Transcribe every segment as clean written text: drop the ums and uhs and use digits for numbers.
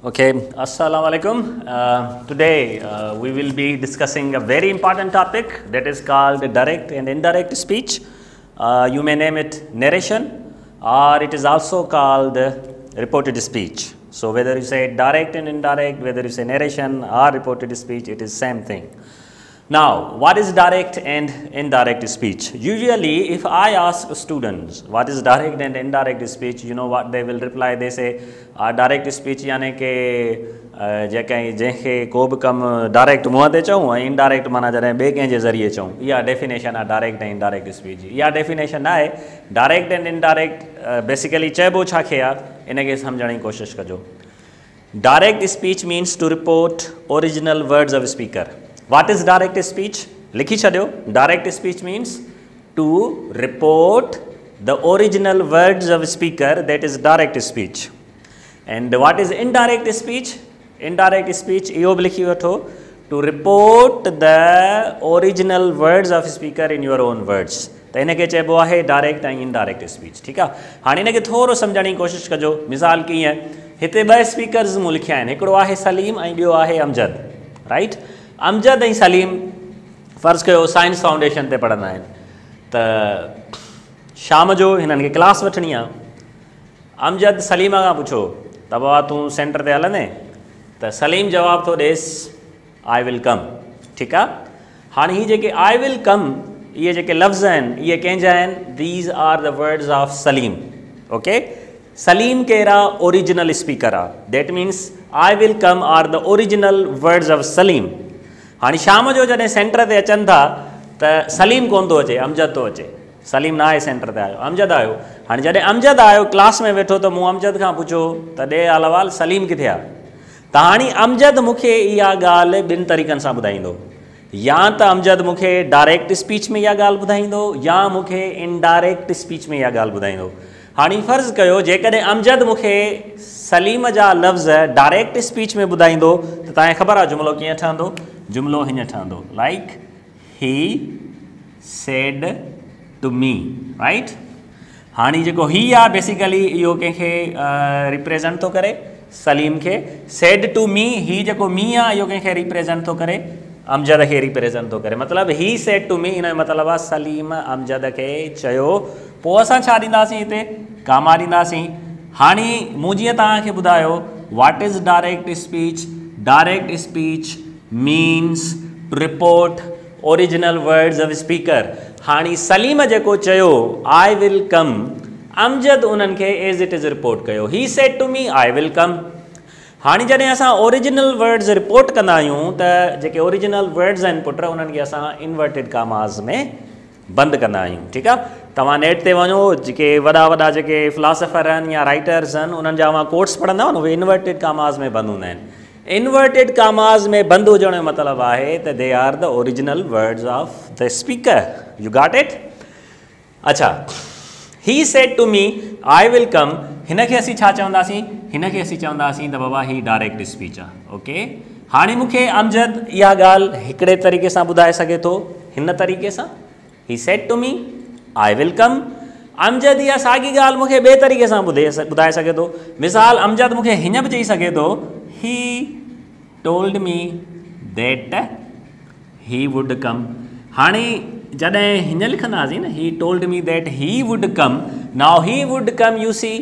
Okay, Assalamu alaikum. Today we will be discussing a very important topic that is called direct and indirect speech. You may name it narration, or it is also called reported speech. So whether you say direct and indirect, whether you say narration or reported speech, it is same thing. Now, what is direct and indirect speech? Usually, if I ask students what is direct and indirect speech, you know what they will reply. They say, direct speech याने के जेके को भी कम direct मुँह ते चऊं ऐं इनडायरेक्ट माना जॾहिं ॿिए कंहिं जे ज़रिए चऊं, इहा डेफिनेशन आहे डायरेक्ट ऐं इनडायरेक्ट स्पीच जी. इहा डेफिनेशन आहे. डायरेक्ट एंड इनडायरेक्ट बेसिकली चइबो छाखे आहे इनखे सम्झण जी कोशिशि कजो. Direct speech means to report original words of speaker. What is direct speech? लिखी छॾियो. Direct speech means to report the original words of speaker, that is direct speech. And what is indirect speech? Indirect speech इहो बि लिखी वठो, to report the original words of speaker in your own words. त इनखे चइबो आहे direct ऐं indirect speech. ठीकु आहे. हाणे इनखे थोरो सम्झण जी कोशिशि कजो. मिसाल कीअं, हिते ॿ स्पीकर्स मूं लिखिया आहिनि. हिकिड़ो आहे सलीम ऐं ॿियो आहे अमजद. राइट. अमजद ऐं सलीम फ़र्ज़ु कयो साइंस फाउंडेशन ते पढ़ंदा आहिनि. त शाम जो हिननि खे क्लास वठणी आहे. अमजद सलीम खां पुछो त बाबा तूं सेंटर ते हलंदे? त सलीम जवाबु थो ॾेसि आई विल कम. ठीकु आहे. हाणे हीअ जेके आई विल कम इहे जेके लफ़्ज़ आहिनि इहे कंहिंजा आहिनि? These are the words of Salim. Okay. Salim केरु आहे? ओरिजिनल स्पीकर आहे. That means I will come are the original words of Salim. हाणे शाम जो जॾहिं सेंटर ते अचनि था त सलीम कोन थो अचे, अमजद थो अचे. सलीम न आहे सेंटर ते आयो, अमजद आयो. हाणे जॾहिं अमजद आयो क्लास में वेठो त मूं अमजद खां पुछो त ॾे हाल अहिवाल सलीम किथे आहे? त हाणे अमजद मूंखे इहा ॻाल्हि ॿिनि तरीक़नि सां ॿुधाईंदो. या त अमजद मूंखे डायरेक्ट स्पीच में इहा ॻाल्हि ॿुधाईंदो या मूंखे इनडायरेक्ट स्पीच में इहा ॻाल्हि ॿुधाईंदो. हाणे फ़र्ज़ु कयो जेकॾहिं अमजद मूंखे सलीम जा लफ़्ज़ डायरेक्ट स्पीच में ॿुधाईंदो त तव्हांखे ख़बर आहे जुमिलो कीअं ठहंदो. जुमिलो हीअं ठहंदो, like he said to mid. Right. हाणे जेको ही आहे बेसिकली इहो कंहिंखे रिप्रेज़ेंट थो करे, सलीम खे. सेड टू मी, ही जेको मी आहे इहो कंहिंखे रिप्रेज़ेंट थो करे, अमजद खे रिप्रेज़ेंट थो करे. मतिलबु ही सेड टू मी, हिन जो मतिलबु आहे सलीम अमजद खे चयो. पोइ असां छा ॾींदासीं हिते? कामा ॾींदासीं. हाणे मूं जीअं तव्हांखे ॿुधायो what is direct speech. Direct speech means to report original words of speaker. हाणे सलीम जेको चयो I will come, अमजद उन्हनि खे एज़ इट इज़ रिपोर्ट कयो. he said to me I will come. हाणे जॾहिं असां ओरिजिनल वर्ड्स रिपोर्ट कंदा आहियूं त जेके ओरिजिनल वर्ड्स आहिनि पुट उन्हनि खे असां इनवर्टेड कामाज़ में बंदि कंदा आहियूं. ठीकु आहे. तव्हां नेट ते वञो, जेके वॾा वॾा जेके फिलासफ़र आहिनि या राइटर्स आहिनि उन्हनि जा मां कोट्स पढ़ंदा आहियो न, उहे इनवर्टेड कामाज़ में बंदि हूंदा आहिनि. इनवर्टेड कामाज़ में बंदि हुजण जो मतिलबु आहे त they are the original words of the speaker. U got it. अच्छा, ही said to mid I will कम, हिनखे असीं छा चवंदासीं? हिनखे असीं चवंदासीं त बाबा ही डायरेक्ट स्पीच आहे. ओके. हाणे मूंखे अमजद इहा ॻाल्हि हिकिड़े तरीक़े सां ॿुधाए सघे थो, हिन तरीक़े सां ही said to mid I will कम. अमजद इहा साॻी ॻाल्हि मूंखे ॿिए तरीक़े सां ॿुधाए सघे थो. मिसाल अमजद मूंखे हीअं बि चई सघे थो he told me that he would come. हाणे जॾहिं हीअं लिखंदासीं न, he told me that he would come. Now he would come, you see,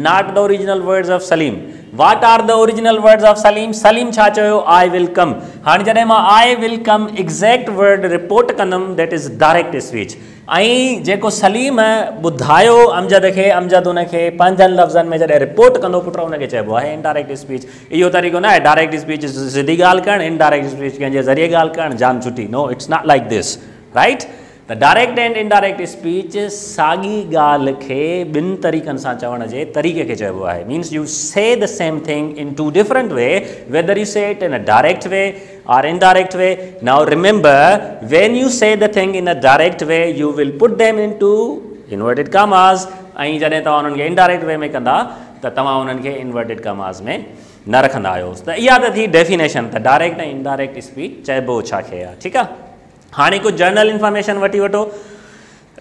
not the original words of Salim. What are the original words of Salim? Salim छा चयो? I will come. हाणे जॾहिं मां I will come exact word report कंदुमि, that is direct speech. ऐं जेको सलीम ॿुधायो अमजद खे, अमजद उनखे पंहिंजनि लफ़्ज़नि में जॾहिं रिपोर्ट कंदो पुट उनखे चइबो आहे इनडायरेक्ट स्पीच. इहो तरीक़ो न आहे डायरेक्ट स्पीच सिधी ॻाल्हि करणु, इनडायरेक्ट स्पीच कंहिंजे ज़रिए ॻाल्हि करणु, जान छुटी. No, it's not like this. Right. त डायरेक्ट एंड इनडायरेक्ट स्पीच साॻी ॻाल्हि खे ॿिनि तरीक़नि सां चवण जे तरीक़े खे चइबो आहे. Means you say the same thing in two different way, whether you say it in a direct way or indirect way. Now remember, when you say the thing in a direct way, you will put them into inverted commas. ऐं जॾहिं तव्हां उन्हनि खे indirect way में कंदा त तव्हां उन्हनि खे inverted commas में न रखंदा आहियो. त इहा त थी डेफिनेशन त डायरेक्ट ऐं इनडायरेक्ट स्पीच चइबो छा खे आहे. ठीकु आहे. हाणे कुझु जर्नल इंफॉर्मेशन वठी वठो.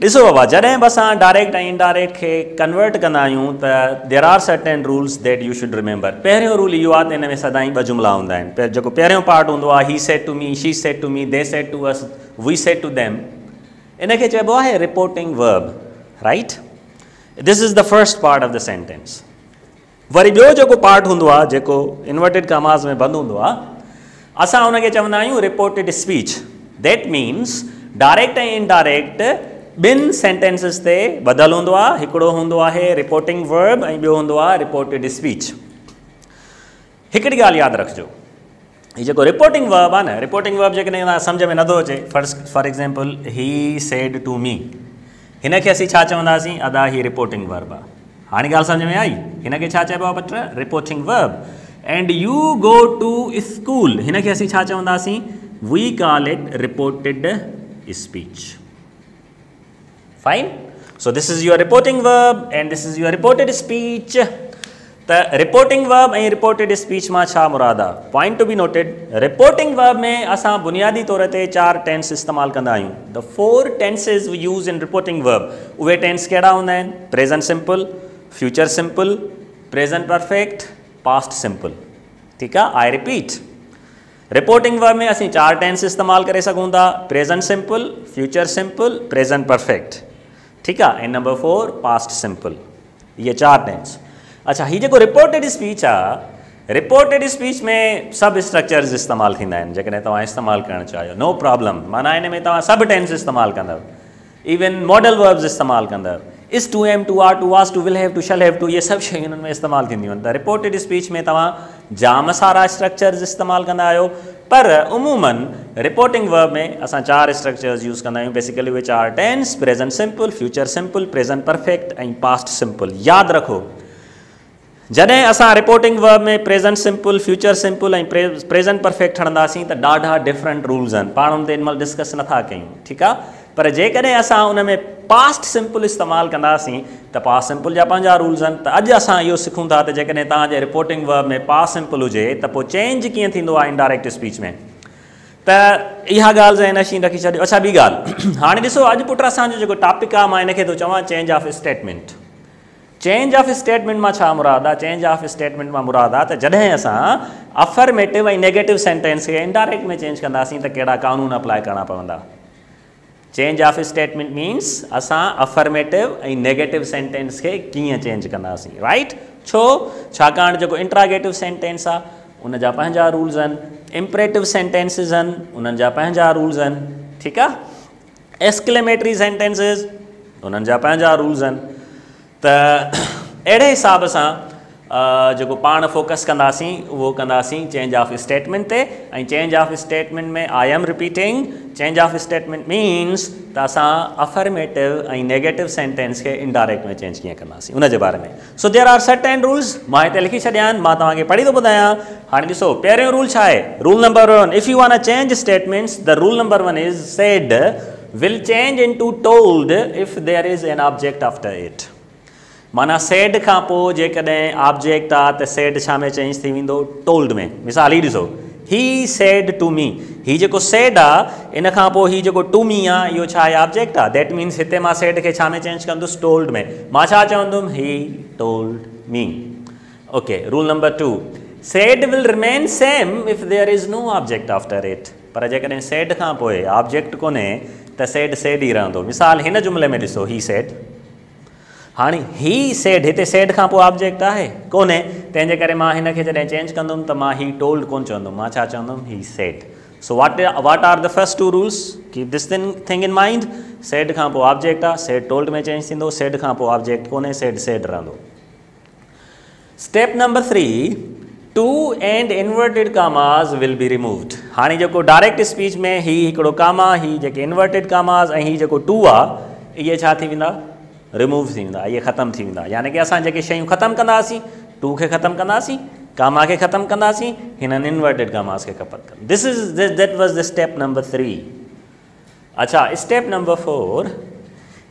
ॾिसो बाबा, जॾहिं बि असां डायरेक्ट ऐं इनडायरेक्ट खे कन्वर्ट कंदा आहियूं त there are certain rules that you should remember. पहिरियों रूल इहो आहे त हिन में सदाईं 2 जुमिला हूंदा आहिनि। जेको पहिरियों पार्ट हूंदो आहे, he said to me, she said to me, they said to us, we said to them, इनखे चइबो आहे reporting verb, right. This is the first part of the sentence. वरी ॿियो जेको पार्ट हूंदो आहे, जेको इन्वर्टेड कामास में बंदि हूंदो आहे, असां हुनखे चवंदा आहियूं reported speech. That means direct ऐं इनडायरेक्ट ॿिनि सेंटेंसिस ते बदल हूंदो आहे। हिकिड़ो हूंदो आहे रिपोर्टिंग वर्ब ऐं ॿियो हूंदो आहे रिपोर्टेड स्पीच। हिकिड़ी ॻाल्हि यादि रखिजो, हीउ जेको रिपोर्टिंग वर्ब आहे न, रिपोर्टिंग वर्ब जेकॾहिं तव्हां सम्झ में नथो अचे, फॉर एग्ज़ाम्पल ही सेड टू मी, हिनखे असीं छा चवंदासीं? अदा ही रिपोर्टिंग वर्ब आहे। हाणे ॻाल्हि सम्झ में आई? हिनखे छा चइबो आहे पुट? Reporting verb. And you go to school, हिनखे असीं छा चवंदासीं? We call it reported speech. Fine. So this is your reporting verb and this is your reported speech. The reporting verb and reported speech मा छा मुराद आहे? Point to be noted. Reporting verb में असां बुनियादी तौर ते 4 टेंस इस्तेमाल कंदा आहियूं। The 4 tenses we use in reporting verb, उहे टेंस कहिड़ा हूंदा आहिनि? Present simple, future simple, present perfect, past simple। ठीकु आहे? I repeat. रिपोर्टिंग वर्ब में असीं 4 टेंस इस्तेमाल करे सघूं था। Present simple, future simple, present perfect, ठीकु आहे, ऐं नंबर 4 पास्ट सिंपल। ये 4 टेंस। अच्छा, हीउ जेको रिपोर्टेड स्पीच आहे, रिपोर्टेड स्पीच में सभु स्ट्रक्चर्स इस्तेमालु थींदा आहिनि। जेकॾहिं तव्हां इस्तेमालु करणु चाहियो, नो प्रॉब्लम, माना हिन में तव्हां सभु टेंस इस्तेमालु कंदव, इवन मॉडल वर्ब्स इस्तेमालु कंदव, is to, am to, are to, was to, will have to, shall have to, ये सभु शयूं हुननि में इस्तेमालु थींदियूं आहिनि। त रिपोर्टेड स्पीच में तव्हां जाम सारा स्ट्रक्चर्स इस्तेमालु कंदा आहियो, पर उमूमन रिपोर्टिंग वर्ब में असां 4 स्ट्रक्चर्स यूज़ कंदा आहियूं। बेसिकली उहे 4 tense, present simple, future simple, present perfect ऐं पास्ट सिंपल। यादि रखो, जॾहिं असां रिपोर्टिंग वर्ब में प्रेजेंट सिंपल, फ्यूचर सिंपल ऐं प्रेजेंट परफेक्ट हणंदासीं त ॾाढा डिफरेंट रूल्स आहिनि, पाण हुन ते हिन महिल डिस्कस नथा कयूं, ठीकु आहे। पर जेकॾहिं असां उन में पास्ट सिंपल इस्तेमालु कंदासीं त पास्ट सिंपल जा पंहिंजा रूल्स आहिनि। त अॼु असां इहो सिखूं था त जेकॾहिं तव्हांजे रिपोर्टिंग वर्ब में पास्ट सिंपल हुजे त पोइ चेंज कीअं थींदो आहे इनडायरेक्ट स्पीच में। त इहा ॻाल्हि ज़हन नशीं रखी छॾियो। अच्छा, ॿी ॻाल्हि, हाणे ॾिसो, अॼु पुटु असांजो जेको टॉपिक आहे, मां हिनखे थो चवां change of statement. Change of statement मां छा मुराद आहे? चेंज ऑफ स्टेटमेंट मां मुराद आहे त जॾहिं असां अफर्मेटिव ऐं नेगेटिव सेंटेंस खे इनडायरेक्ट में चेंज कंदासीं त कहिड़ा कानून अप्लाई करणा पवंदा। चेंज ऑफ स्टेटमेंट मीन्स असां अफर्मेटिव ऐं नेगेटिव सेंटेंस खे कीअं चेंज कंदासीं, राइट। छो? छाकाणि जेको इंट्रागेटिव सेंटेंस आहे उन जा पंहिंजा रूल्स आहिनि, इम्परेटिव सेंटेंसिस आहिनि उन्हनि जा पंहिंजा रूल्स आहिनि, ठीकु आहे। एक्सक्लेमेटरी सेंटेंसिस उन्हनि जा पंहिंजा रूल्स आहिनि। त अहिड़े हिसाब सां जेको पाण फोकस कंदासीं उहो कंदासीं चेंज ऑफ स्टेटमेंट ते। ऐं चेंज ऑफ स्टेटमेंट में I am repeating, change of statement means त असां अफर्मेटिव ऐं नेगेटिव सेंटेंस खे इनडायरेक्ट में चेंज कीअं कंदासीं उन जे बारे में। So there are certain rules, मां हिते लिखी छॾिया आहिनि, मां तव्हांखे पढ़ी थो ॿुधायां। हाणे ॾिसो, पहिरियों रूल छा आहे? Rule number 1, if you want to change statements, the rule number 1 is said will change into told if there is an object after it. माना सेड खां पोइ जेकॾहिं ऑब्जेक्ट आहे त सेड छा में चेंज थी वेंदो? टोल्ड में। मिसाल ही ॾिसो, ही सेड टू मी, ही जेको सेड आहे इन खां पोइ ही जेको टू मी आहे इहो छा आहे? ऑब्जेक्ट आहे। दैट मीन्स हिते मां सेड खे छा में चेंज कंदुसि? टोल्ड में। मां छा चवंदुमि? He told me. Okay, rule number 2, said will remain same if there is no object after it. पर जेकॾहिं सेड खां पोइ ऑब्जेक्ट कोन्हे त सेड सेड ई रहंदो। मिसाल हिन जुमिले में ॾिसो, ही सेड, हाणे ही सेड, हिते सेड खां पोइ ऑब्जेक्ट आहे कोन्हे, तंहिंजे करे मां हिन खे जॾहिं चेंज कंदुमि त मां ही टोल्ड कोन चवंदुमि, मां छा चवंदुमि? He said. So what are the first 2 rules? Keep this thing in mind. Said खां पोइ ऑब्जेक्ट आहे, सेड टोल्ड में चेंज थींदो, सेड खां पोइ ऑब्जेक्ट कोन्हे, सेड सेड रहंदो। Step number 3, 2 and inverted commas will be removed. हाणे जेको डायरेक्ट स्पीच में ही हिकिड़ो कामा, ही जेके इन्वर्टेड कामास ऐं ही जेको 2 आहे, इहे छा थी वेंदा? रिमूव थी वेंदा, इहे ख़तमु थी वेंदा। यानी कि असां जेके शयूं ख़तमु कंदासीं, 2 खे ख़तमु कंदासीं, कामा खे ख़तमु कंदासीं, हिननि इन्वर्टेड कामास खे ख़तमु कंदासीं। दिस इज़ दैट वाज़ द स्टेप नंबर 3। अच्छा, स्टेप नंबर 4,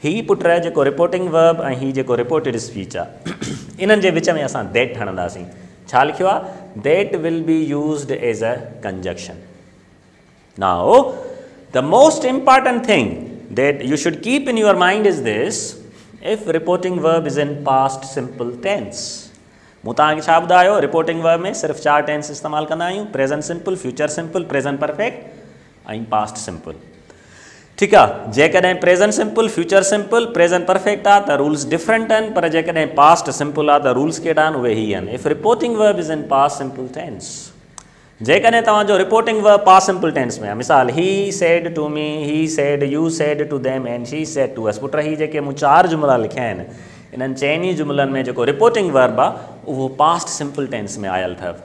ही पुट जेको रिपोर्टिंग वर्ब ऐं ही जेको रिपोर्टेड स्पीच आहे, इन्हनि जे विच में असां दैट हणंदासीं। छा लिखियो आहे? That will be used as a conjunction. Now the most important thing that you should keep in your mind is this: if reporting verb is in past simple tense, मूं तव्हांखे छा ॿुधायो, रिपोर्टिंग वर्ब में सिर्फ़ु 4 tense इस्तेमालु कंदा आहियूं, present simple, future simple, present perfect ऐं पास्ट सिंपल। ठीकु आहे, जेकॾहिं present simple, future simple, present perfect आहे त रूल्स डिफरेंट आहिनि, पर जेकॾहिं पास्ट सिंपल आहे त रूल्स कहिड़ा आहिनि, उहे ई आहिनि। If reporting verb is in past simple tense, जेकॾहिं तव्हांजो reporting verb past simple tense में आहे, मिसाल he said to me, he said, you said to them and she said to us. पुट ही जेके मूं 4 जुमला लिखिया आहिनि, इन्हनि 4 जुमलनि में जेको रिपोर्टिंग वर्ब आहे उहो पास्ट सिंपल टेंस में आयल अथव।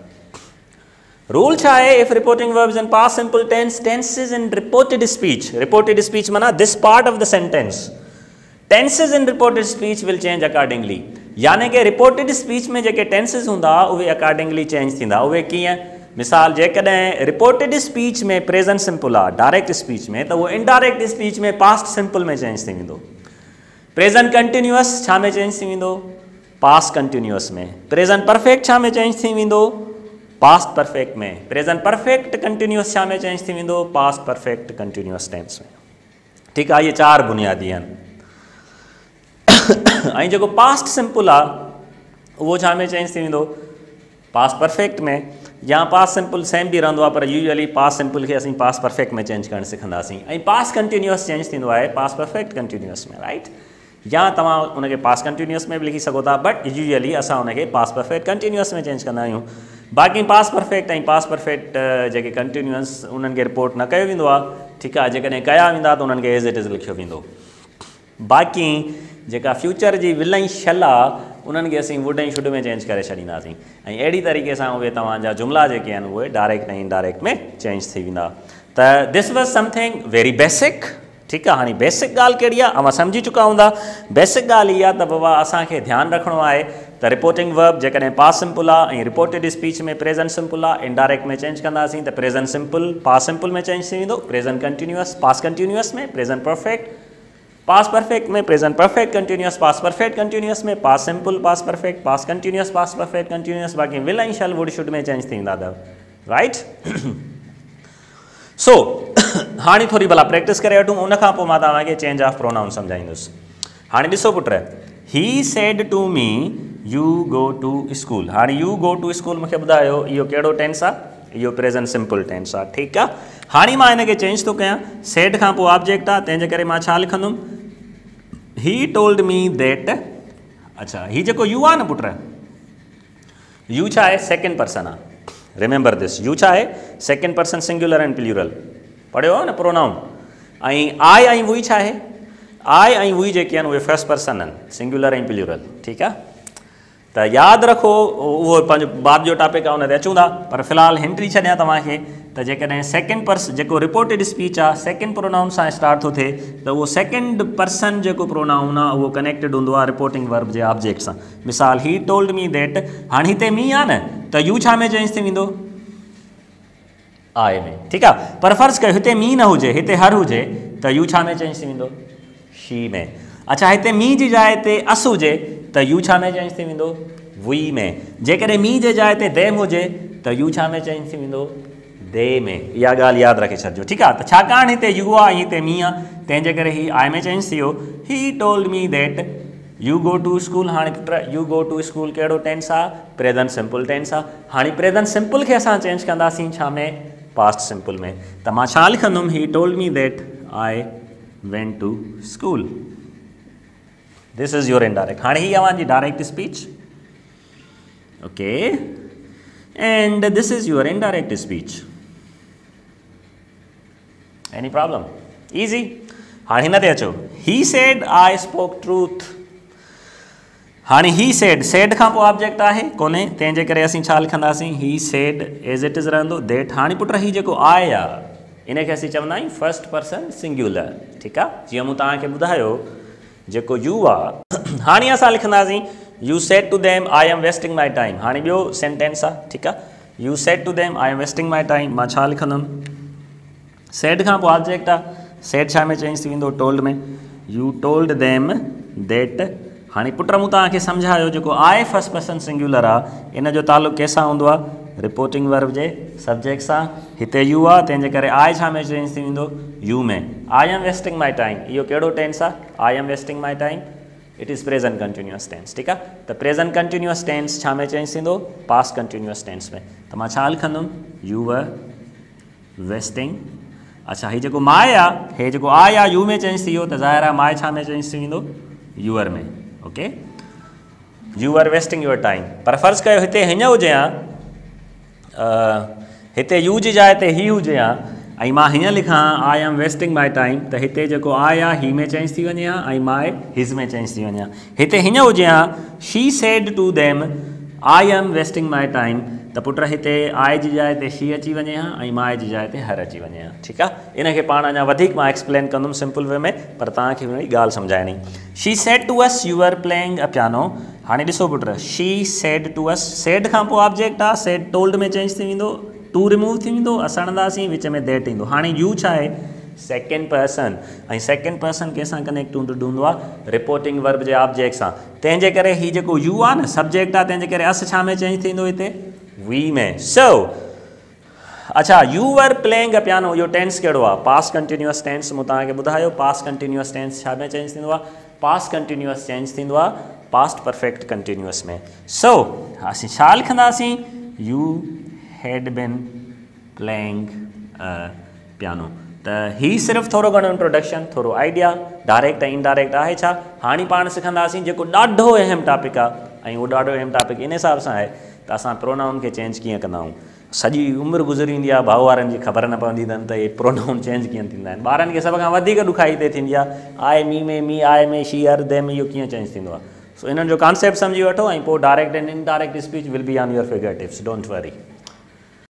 रूल छा आहे? If reporting verb is in past simple tense, tenses in reported speech, reported speech माना this part of the sentence, tenses in reported speech will change accordingly, यानी कि reported speech में जेके tenses हूंदा उहे अकॉर्डिंगली चेंज थींदा। उहे कीअं? मिसाल, जेकॾहिं रिपोर्टेड स्पीच में प्रेजेंट सिंपल आहे डायरेक्ट स्पीच में, त उहो इनडायरेक्ट स्पीच में पास्ट सिंपल में चेंज थी वेंदो। प्रेजेंट कंटिन्यूअस छा में चेंज थी वेंदो? पास्ट कंटिन्यूअस में। प्रेजेंट परफेक्ट छा में चेंज थी वेंदो? पास्ट परफेक्ट में। प्रेजेंट परफेक्ट कंटिन्यूअस छा में चेंज थी वेंदो? पास्ट परफेक्ट कंटिन्यूअस टेंस में। ठीकु आहे, इहे 4 बुनियादी आहिनि। ऐं जेको पास्ट सिंपल आहे उहो छा में चेंज थी वेंदो? पास्ट परफेक्ट में, या पास्ट सिंपल सेम बि रहंदो आहे, पर यूजुअली पास्ट सिंपल खे असीं पास्ट परफेक्ट में चेंज करणु सिखंदासीं। ऐं पास्ट कंटिन्यूअस चेंज थींदो आहे पास्ट परफेक्ट कंटिन्यूअस में, राइट? या तव्हां उनखे पास्ट कंटिन्यूअस में बि लिखी सघो था, बट यूजुअली असां उनखे पास्ट परफेक्ट कंटिन्यूअस में चेंज कंदा आहियूं। बाक़ी पास्ट परफेक्ट ऐं पास्ट परफेक्ट जेके कंटिन्यूअस उन्हनि खे रिपोर्ट न कयो वेंदो आहे। ठीकु आहे, जेकॾहिं कया वेंदा त उन्हनि खे एज़ इट इज़ लिखियो वेंदो। बाक़ी जेका फ्यूचर जी विल ऐं शल आहे उन्हनि खे असीं वुड ऐं शुड में चेंज करे छॾींदासीं, ऐं अहिड़ी तरीक़े सां उहे तव्हांजा जुमला जेके आहिनि उहे डायरेक्ट ऐं इनडायरेक्ट में चेंज थी वेंदा। त this was something very basic. ठीकु आहे, हाणे बेसिक ॻाल्हि कहिड़ी आहे अवां सम्झी चुका हूंदा। बेसिक ॻाल्हि इहा त बाबा असांखे ध्यानु रखिणो आहे त रिपोर्टिंग वर्ब जेकॾहिं पास्ट सिंपल आहे ऐं रिपोर्टेड स्पीच में प्रेजेंट सिंपल आहे, इनडायरेक्ट में चेंज कंदासीं त प्रेजेंट सिंपल पास्ट सिंपल में चेंज थी वेंदो, प्रेजेंट कंटिन्यूअस पास्ट कंटिन्यूअस में, प्रेजेंट परफेक्ट पास्ट परफेक्ट में, present perfect continuous past perfect continuous में, past simple past perfect past continuous past perfect continuous. बाक़ी विल ऐं शल वुड शुड में change थी वेंदा अथव, राइट? सो हाणे थोरी भला प्रैक्टिस करे वठूं, उनखां पोइ मां तव्हांखे चेंज ऑफ प्रोनाउन सम्झाईंदुसि। हाणे ॾिसो पुट, he said to me you go to school. हाणे यू गो टू स्कूल मूंखे ॿुधायो इहो कहिड़ो टेंस आहे? इहो प्रेजेंट सिंपल टेंस आहे। ठीकु आहे, हाणे मां हिनखे चेंज थो कयां। सेड खां पोइ ऑब्जेक्ट आहे, तंहिंजे करे मां छा लिखंदुमि? He told me that. अच्छा, ही जेको यू आहे न पुट, यू छा आहे? सेकेंड पर्सन आहे। रिमेंबर दिस, यू छा आहे? Second person singular and plural. पढ़ियो आहे न प्रोनाउन। ऐं आई ऐं वुई छा आहे? आई ऐं वुई जेके आहिनि उहे फर्स्ट पर्सन आहिनि, सिंगुलर ऐं प्लूरल। ठीकु आहे, त यादि रखो, उहो पंहिंजो बाद जो टॉपिक आहे उन ते अचूं था, पर फ़िलहालु हिंट ॾेई छॾियां तव्हांखे त जेकॾहिं सेकेंड पर्सन जेको रिपोर्टेड स्पीच आहे सेकेंड प्रोनाउन सां स्टार्ट थो थिए त उहो सेकेंड पर्सन जेको प्रोनाउन आहे उहो कनेक्टेड हूंदो आहे रिपोर्टिंग वर्ब जे ऑब्जेक्ट सां। मिसाल, ही टोल्ड मी दैट, हाणे हिते मी आहे न त यू छा में चेंज थी वेंदो? आई में। ठीकु आहे, पर फ़र्ज़ु कयो हिते मी न हुजे, हिते हर हुजे त यू छा में चेंज थी वेंदो? शी में। अच्छा, हिते मी जी जाइ ते अस हुजे त यू छा में चेंज थी वेंदो? वी में। जेकॾहिं मी जे जाइ ते देम हुजे त यू छा में चेंज थी वेंदो? दे में। इहा ॻाल्हि यादि रखे छॾिजो। ठीकु आहे, त छाकाणि हिते यू आहे ऐं हिते मी आहे, तंहिंजे करे ही आई में चेंज थी वियो। ही told me that U go to school. हाणे पुट, यू गो टू स्कूल कहिड़ो टेंस आहे? प्रेजेंट सिंपल टेंस आहे। हाणे प्रेजेंट सिंपल खे असां चेंज कंदासीं छा में? पास्ट सिंपल में। त मां छा लिखंदुमि? He told me that I went to school. This is your indirect. हाणे ही अवांजी direct speech, okay, and this is your indirect speech. Any problem? Easy. हाणे हिन ते अचो, he said I spoke truth. हाणे ही सेड खां पोइ ऑब्जेक्ट आहे कोन्हे, तंहिंजे करे असीं छा लिखंदासीं? He said as it is रहंदो। दैट। हाणे पुट, ही जेको आहे इनखे असीं चवंदा आहियूं फर्स्ट पर्सन सिंगुलर। ठीकु आहे, जीअं मूं तव्हांखे ॿुधायो जेको यू आहे, हाणे असां लिखंदासीं you said to them I am wasting my time. हाणे ॿियो सेंटेंस आहे, ठीकु आहे, you said to them I am wasting my time. मां छा लिखंदुमि? सेड खां पोइ ऑब्जेक्ट आहे, सेड छा में चेंज थी वेंदो? टोल्ड में। U told them that. हाणे पुट, मूं तव्हांखे सम्झायो जेको आहे फर्स्ट पर्सन सिंगुलर आहे इन जो तालुक़ु कंहिंसां हूंदो आहे? रिपोर्टिंग वर्ब जे सब्जेक्ट सां हिते यू आहे तंहिंजे करे आई छा में चेंज थी वेंदो यू में I am wasting my time इहो कहिड़ो टेंस आहे I am wasting my time it is present continuous tense ठीकु आहे त प्रेजेंट कंटिन्यूअस टेंस छा में चेंज थींदो पास्ट कंटिन्यूअस टेंस में त मां छा लिखंदुमि यू वर वेस्टिंग अच्छा हीउ जेको माए आहे हे जेको आई आहे यू में चेंज थी वियो त ज़ाहिर आहे माए छा में चेंज थी वेंदो यूअर में okay you are wasting your time पर फ़र्ज़ु कयो हिते हीअं हुजे हा हिते यू जी जाइ ते ही हुजे हा ऐं मां हीअं लिखां आई एम वेस्टिंग माई टाइम त हिते जेको आई आहे ही में चेंज थी वञे हा ऐं माए हिज़ में चेंज थी वञे हा हिते हीअं हुजे हा she said to them I am wasting my time त पुट हिते आई जी जाइ ते शी अची वञे हा ऐं माए जी जाइ ते हर अची वञे हा ठीकु आहे इनखे पाण अञा वधीक मां एक्सप्लेन कंदुमि सिंपल वे में पर तव्हांखे वरी ॻाल्हि सम्झाइणी she said to us you are playing a piano हाणे ॾिसो पुट she said to us said खां पोइ ऑब्जेक्ट आहे सेड टोल्ड में चेंज थी वेंदो टू रिमूव थी वेंदो असां हणंदासीं विच में देट ईंदो हाणे यू छा आहे सेकेंड पर्सन ऐं सेकेंड पर्सन कंहिंसां कनेक्ट हूंदो आहे रिपोर्टिंग वर्ब जे ऑब्जेक्ट सां तंहिंजे करे हीउ जेको यू आहे न सब्जेक्ट आहे तंहिंजे करे अस छा में चेंज थींदो हिते वी में सो अच्छा you were playing a piano इहो टेंस कहिड़ो आहे पास्ट कंटिन्यूअस टेंस मूं तव्हांखे ॿुधायो पास्ट कंटिन्यूअस टेंस छा में चेंज थींदो आहे पास्ट कंटिन्यूअस चेंज थींदो आहे पास्ट परफेक्ट कंटिन्यूअस में सो असीं छा लिखंदासीं U had been playing a piano त हीउ सिर्फ़ु थोरो घणो इंट्रोडक्शन थोरो आइडिया डायरेक्ट ऐं इनडायरेक्ट आहे छा हाणे पाण सिखंदासीं जेको ॾाढो अहम टॉपिक आहे ऐं उहो ॾाढो अहम टॉपिक इन हिसाब सां आहे त असां प्रोनाउन खे चेंज कीअं कंदा आहियूं सॼी उमिरि गुज़री वेंदी आहे भाउ वारनि जी ख़बर न पवंदी अथनि त इहे प्रोनाउन चेंज कीअं थींदा आहिनि ॿारनि खे सभ खां वधीक ॾुखाई हिते थींदी आहे आए मी में मी आए में शी हर दे में इहो कीअं चेंज थींदो आहे सो इन्हनि जो कॉन्सेप्ट सम्झी वठो ऐं पोइ direct and indirect speech will be on your finger tips don't वरी